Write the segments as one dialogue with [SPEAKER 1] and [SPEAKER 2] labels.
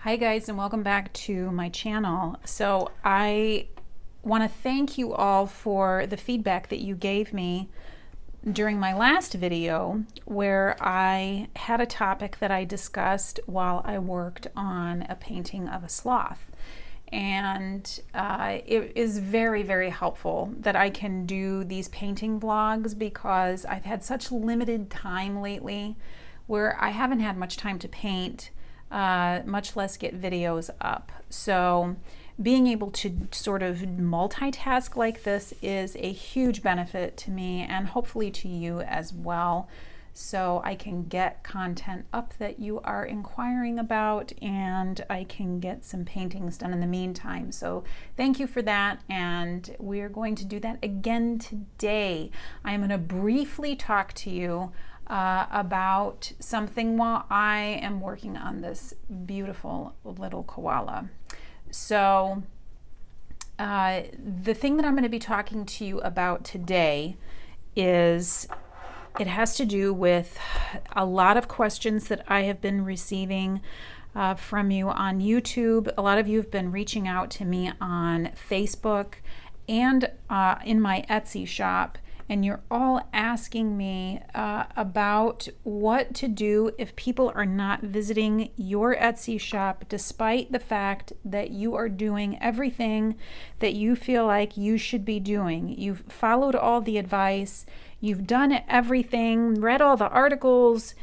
[SPEAKER 1] Hi guys, and welcome back to my channel. So I want to thank you all for the feedback that you gave me during my last video where I had a topic that I discussed while I worked on a painting of a sloth. And it is very, very helpful that I can do these painting vlogs because I've had such limited time lately where I haven't had much time to paint, much less get videos up. So being able to sort of multitask like this is a huge benefit to me and hopefully to you as well. So I can get content up that you are inquiring about, and I can get some paintings done in the meantime. So thank you for that, and we're going to do that again today. I'm going to briefly talk to you about something while I am working on this beautiful little koala. So the thing that I'm going to be talking to you about today is it has to do with a lot of questions that I have been receiving from you on YouTube. A lot of you have been reaching out to me on Facebook and in my Etsy shop, and you're all asking me about what to do if people are not visiting your Etsy shop despite the fact that you are doing everything that you feel like you should be doing. You've followed all the advice, you've done everything, read all the articles,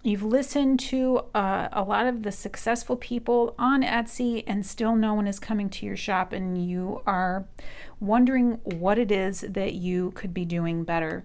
[SPEAKER 1] you've listened to a lot of the successful people on Etsy, and still no one is coming to your shop, and you are wondering what it is that you could be doing better.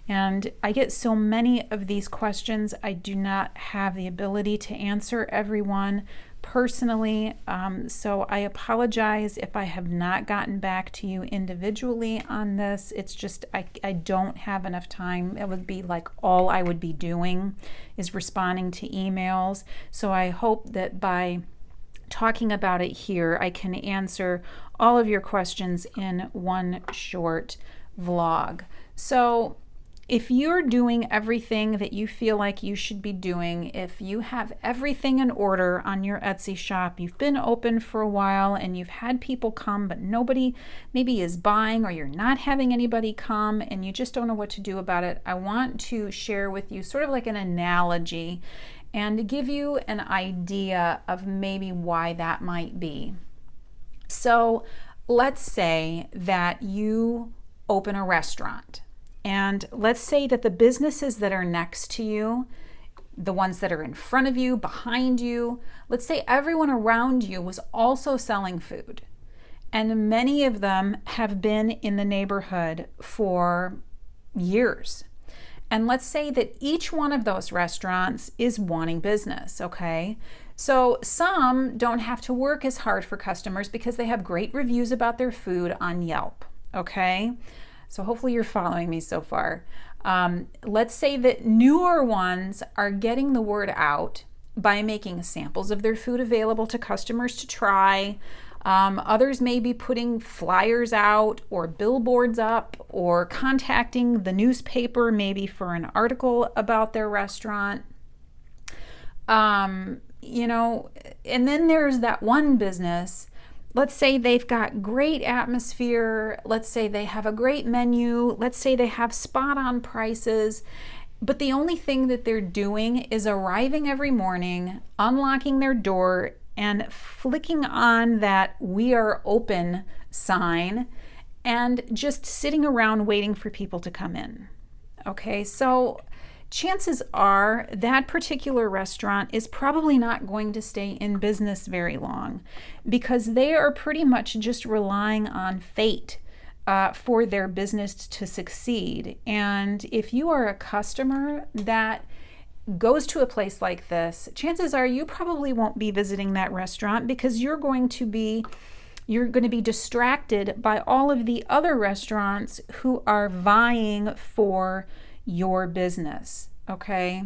[SPEAKER 1] And I get so many of these questions. I do not have the ability to answer everyone personally, so I apologize if I have not gotten back to you individually on this. It's just I don't have enough time. It would be like all I would be doing is responding to emails. So I hope that by talking about it here, I can answer all of your questions in one short vlog. So if you're doing everything that you feel like you should be doing, if you have everything in order on your Etsy shop, you've been open for a while and you've had people come, but nobody maybe is buying, or you're not having anybody come and you just don't know what to do about it, I want to share with you sort of like an analogy and to give you an idea of maybe why that might be. So let's say that you open a restaurant. And let's say that the businesses that are next to you, the ones that are in front of you, behind you, let's say everyone around you was also selling food. And many of them have been in the neighborhood for years. And let's say that each one of those restaurants is wanting business, okay? So some don't have to work as hard for customers because they have great reviews about their food on Yelp, okay? So hopefully you're following me so far. Let's say that newer ones are getting the word out by making samples of their food available to customers to try. Others may be putting flyers out or billboards up or contacting the newspaper maybe for an article about their restaurant. And then there's that one business. Let's say they've got great atmosphere. Let's say they have a great menu. Let's say they have spot-on prices. But the only thing that they're doing is arriving every morning, unlocking their door, and flicking on that "we are open" sign, and just sitting around waiting for people to come in. Okay, so chances are that particular restaurant is probably not going to stay in business very long because they are pretty much just relying on fate for their business to succeed. And if you are a customer that goes to a place like this, chances are you probably won't be visiting that restaurant because you're going to be distracted by all of the other restaurants who are vying for your business, okay?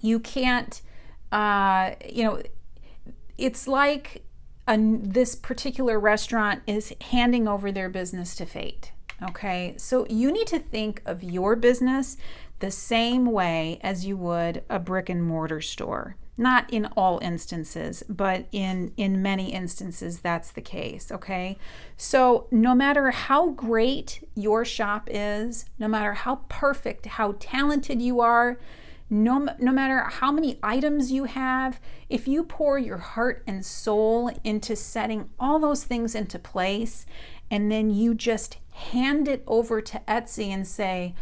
[SPEAKER 1] You can't, it's like this particular restaurant is handing over their business to fate, okay? So you need to think of your business the same way as you would a brick and mortar store. Not in all instances, but in many instances, that's the case, okay? So no matter how great your shop is, no matter how perfect, how talented you are, no matter how many items you have, if you pour your heart and soul into setting all those things into place, and then you just hand it over to Etsy and say,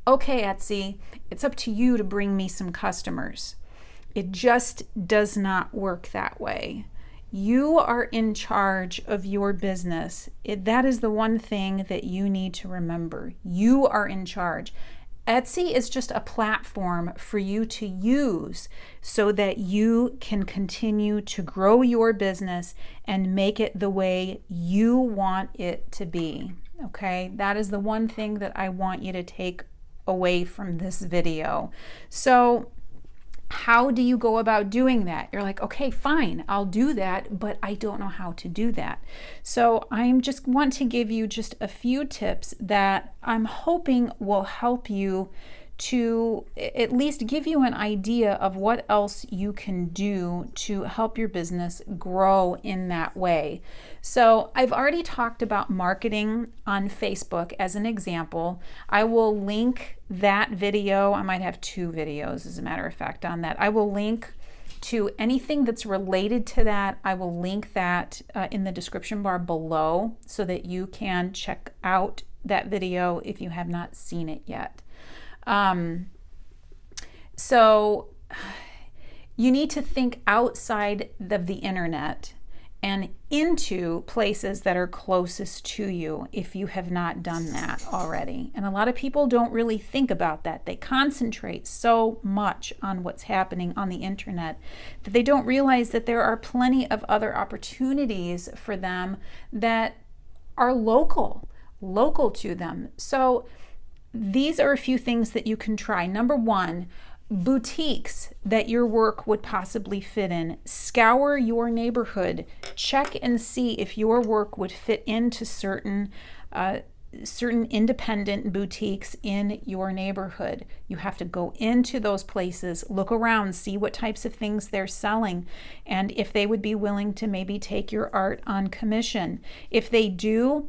[SPEAKER 1] okay, Etsy, it's up to you to bring me some customers. It just does not work that way. You are in charge of your business. That is the one thing that you need to remember. You are in charge. Etsy is just a platform for you to use so that you can continue to grow your business and make it the way you want it to be. Okay, that is the one thing that I want you to take away from this video. So how do you go about doing that? You're like, okay, fine, I'll do that, but I don't know how to do that. So I'm just want to give you just a few tips that I'm hoping will help you to at least give you an idea of what else you can do to help your business grow in that way. So I've already talked about marketing on Facebook as an example. I will link that video. I might have 2 videos, as a matter of fact, on that. I will link to anything that's related to that. I will link that in the description bar below so that you can check out that video if you have not seen it yet. So you need to think outside of the internet and into places that are closest to you if you have not done that already. And a lot of people don't really think about that. They concentrate so much on what's happening on the internet that they don't realize that there are plenty of other opportunities for them that are local to them. So these are a few things that you can try. Number 1, boutiques that your work would possibly fit in. Scour your neighborhood. Check and see if your work would fit into certain independent boutiques in your neighborhood. You have to go into those places, look around, see what types of things they're selling, and if they would be willing to maybe take your art on commission. If they do,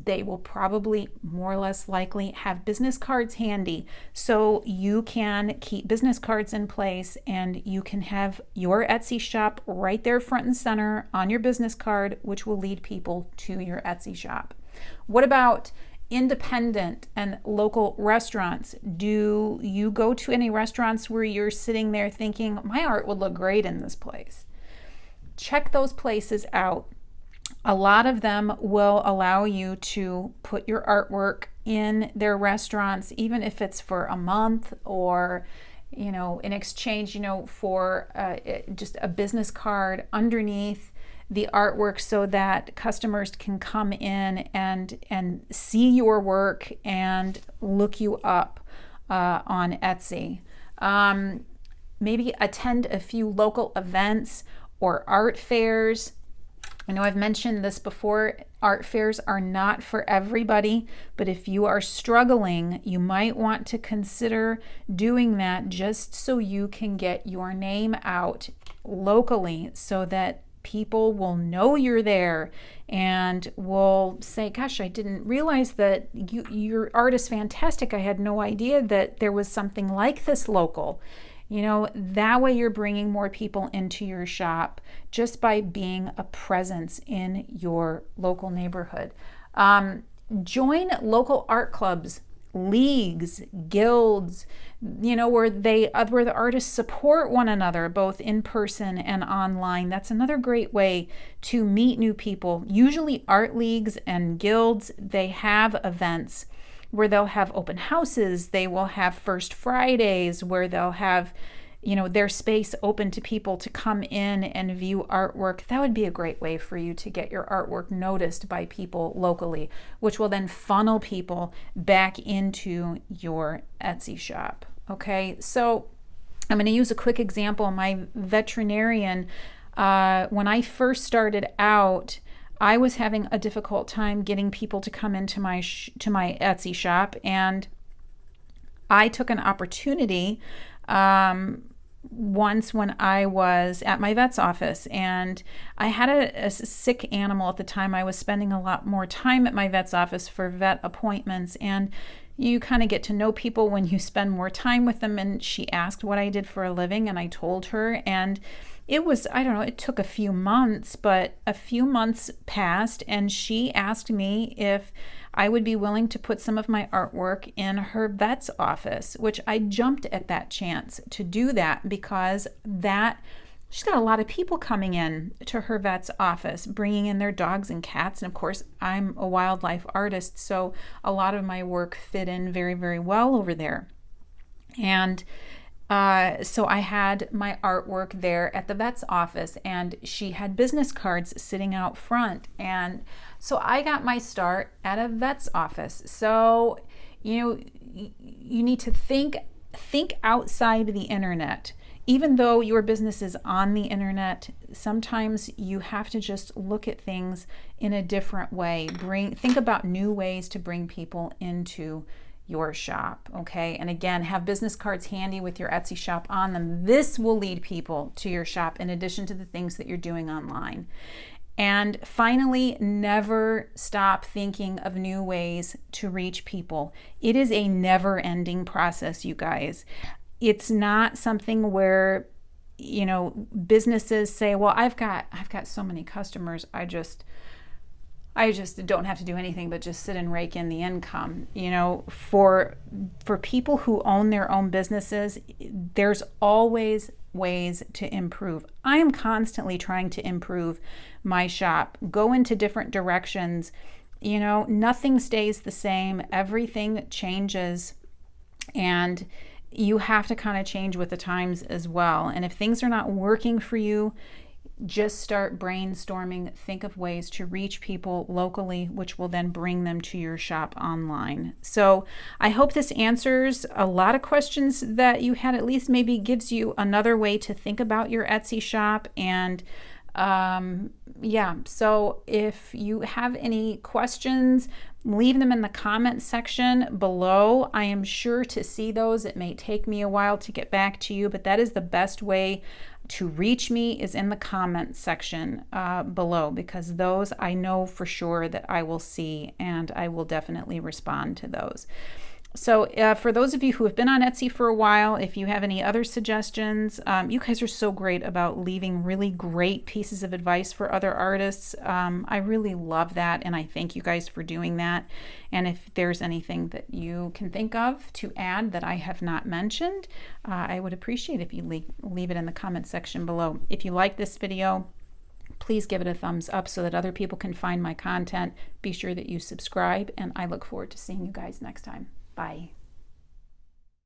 [SPEAKER 1] they will probably more or less likely have business cards handy, so you can keep business cards in place and you can have your Etsy shop right there front and center on your business card, which will lead people to your Etsy shop. What about independent and local restaurants? Do you go to any restaurants where you're sitting there thinking, my art would look great in this place? Check those places out. A lot of them will allow you to put your artwork in their restaurants, even if it's for a month or, in exchange, for just a business card underneath the artwork so that customers can come in and see your work and look you up on Etsy. Maybe attend a few local events or art fairs. I know I've mentioned this before, art fairs are not for everybody, but if you are struggling, you might want to consider doing that just so you can get your name out locally so that people will know you're there and will say, gosh, I didn't realize that your art is fantastic. I had no idea that there was something like this local. That way you're bringing more people into your shop just by being a presence in your local neighborhood. Join local art clubs, leagues, guilds, where the artists support one another, both in person and online. That's another great way to meet new people. Usually art leagues and guilds, they have events where they'll have open houses. They will have First Fridays where they'll have, their space open to people to come in and view artwork. That would be a great way for you to get your artwork noticed by people locally, which will then funnel people back into your Etsy shop. Okay, so I'm going to use a quick example. My veterinarian, when I first started out, I was having a difficult time getting people to come into my Etsy shop, and I took an opportunity once when I was at my vet's office, and I had a sick animal at the time. I was spending a lot more time at my vet's office for vet appointments, and you kind of get to know people when you spend more time with them. And she asked what I did for a living, and I told her, and it was, I don't know, it took a few months, but a few months passed, and she asked me if I would be willing to put some of my artwork in her vet's office, which I jumped at that chance to do that, because she's got a lot of people coming in to her vet's office, bringing in their dogs and cats. And of course, I'm a wildlife artist, so a lot of my work fit in very, very well over there. And so I had my artwork there at the vet's office, and she had business cards sitting out front. And so I got my start at a vet's office. So, you need to think outside the internet. Even though your business is on the internet, sometimes you have to just look at things in a different way. Think about new ways to bring people into your shop, okay? And again, have business cards handy with your Etsy shop on them. This will lead people to your shop in addition to the things that you're doing online. And finally, never stop thinking of new ways to reach people. It is a never-ending process, you guys. It's not something where, businesses say, well, I've got so many customers, I just don't have to do anything but just sit and rake in the income. For people who own their own businesses, there's always ways to improve. I am constantly trying to improve my shop, go into different directions. Nothing stays the same. Everything changes, and you have to kind of change with the times as well. And if things are not working for you, just start brainstorming, think of ways to reach people locally, which will then bring them to your shop online. So I hope this answers a lot of questions that you had, at least maybe gives you another way to think about your Etsy shop. And so if you have any questions, leave them in the comment section below. I am sure to see those. It may take me a while to get back to you, but that is the best way to reach me, is in the comment section below, because those I know for sure that I will see, and I will definitely respond to those. So for those of you who have been on Etsy for a while, if you have any other suggestions, you guys are so great about leaving really great pieces of advice for other artists. I really love that, and I thank you guys for doing that. And if there's anything that you can think of to add that I have not mentioned, I would appreciate if you leave it in the comment section below. If you like this video, please give it a thumbs up so that other people can find my content. Be sure that you subscribe, and I look forward to seeing you guys next time. Bye.